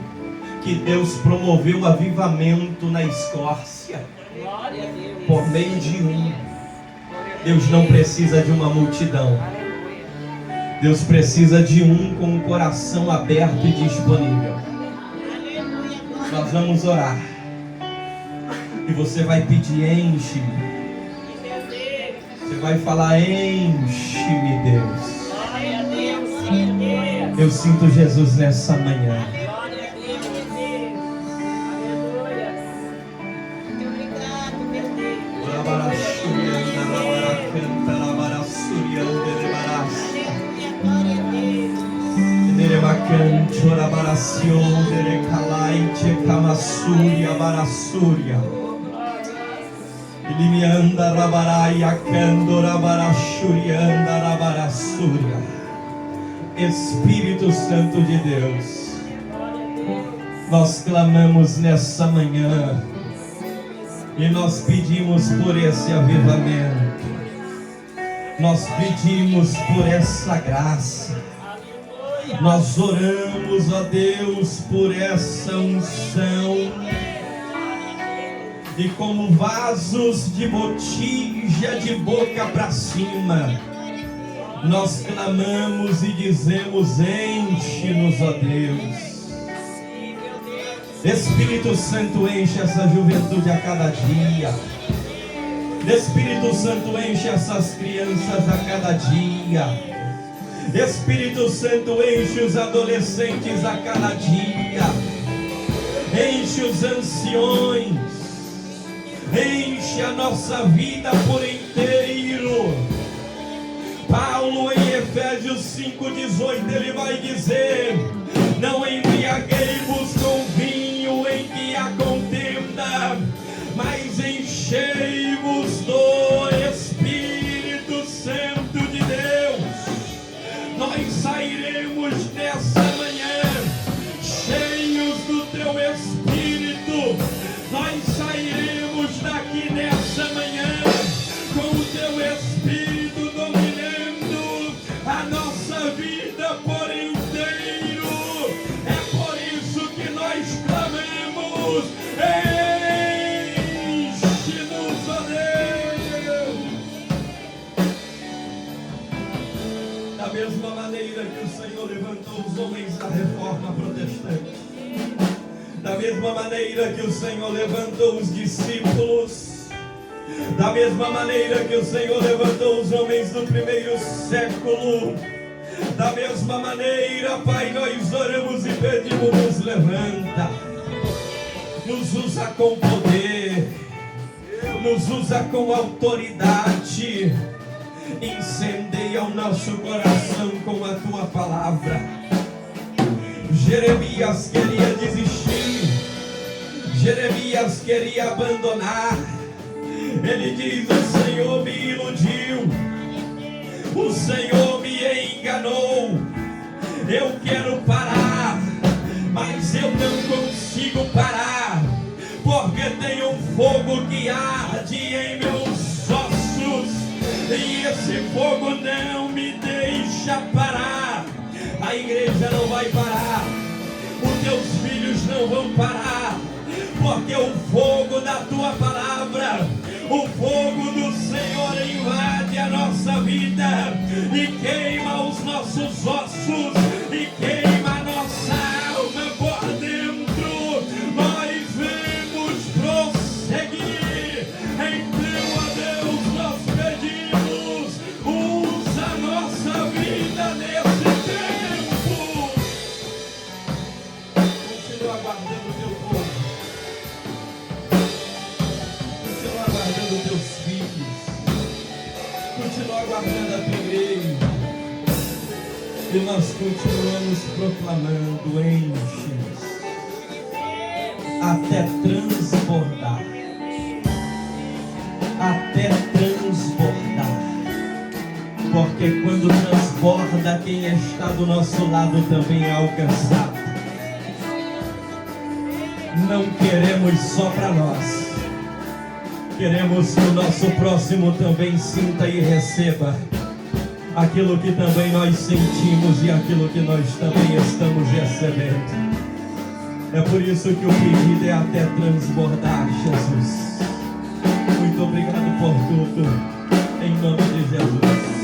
Speaker 1: que Deus promoveu o avivamento na Escócia.
Speaker 2: Glória a Deus.
Speaker 1: Por meio de um. Deus não precisa de uma multidão. Deus precisa de um com o coração aberto e disponível. Nós vamos orar. E você vai pedir: enche-me. Você vai falar: enche-me, Deus.
Speaker 2: Glória a Deus. Deus.
Speaker 1: Eu sinto Jesus nessa manhã.
Speaker 2: Glória a Deus. Aleluia. Muito obrigado, meu Deus.
Speaker 1: Limianda rabaraia candora barachurianda rabarassuria. Espírito Santo de Deus, nós clamamos nessa manhã e nós pedimos por esse avivamento, nós pedimos por essa graça, nós oramos a Deus por essa unção. E como vasos de botija de boca para cima, nós clamamos e dizemos: enche-nos, ó Deus. Espírito Santo, enche essa juventude a cada dia. Espírito Santo, enche essas crianças a cada dia. Espírito Santo, enche os adolescentes a cada dia. Enche os anciões. Enche a nossa vida por inteiro. Paulo, em Efésios 5,18, ele vai dizer: não embriaguei-vos com vinho em que há contenda, mas enchei-vos do Espírito Santo de Deus. Nós sairemos dessa manhã cheios do teu Espírito. Nós sairemos daqui nessa manhã com o teu Espírito dominando a nossa vida por inteiro. É por isso que nós clamamos: enche-nos, ó Deus. Da mesma maneira que o Senhor levantou os homens da reforma protestante, da mesma maneira que o Senhor levantou os discípulos, da mesma maneira que o Senhor levantou os homens do primeiro século, Da mesma maneira, Pai, nós oramos e pedimos, nos levanta, nos usa com poder, nos usa com autoridade, incendeia o nosso coração com a tua palavra. Jeremias queria desistir, Jeremias queria abandonar. Ele diz: o Senhor me iludiu, o Senhor me enganou. Eu quero parar, mas eu não consigo parar, porque tem um fogo que arde em meus ossos, e esse fogo não me deixa parar. A igreja não vai parar, os teus filhos não vão parar, porque o fogo da tua palavra, o fogo do Senhor invade a nossa vida e queima os nossos ossos e queima a nossa alma por dentro. Nós vamos prosseguir. Então, ó Deus, nós pedimos, usa a nossa vida nesse tempo. Continua aguardando o teu povo, continua aguardando teus filhos, continua aguardando a tua igreja, e nós continuamos proclamando: enche-nos até transbordar, até transbordar, porque quando transborda, quem está do nosso lado também é alcançado. Não queremos só para nós, queremos que o nosso próximo também sinta e receba aquilo que também nós sentimos e aquilo que nós também estamos recebendo. É por isso que o pedido é até transbordar, Jesus. Muito obrigado por tudo, em nome de Jesus.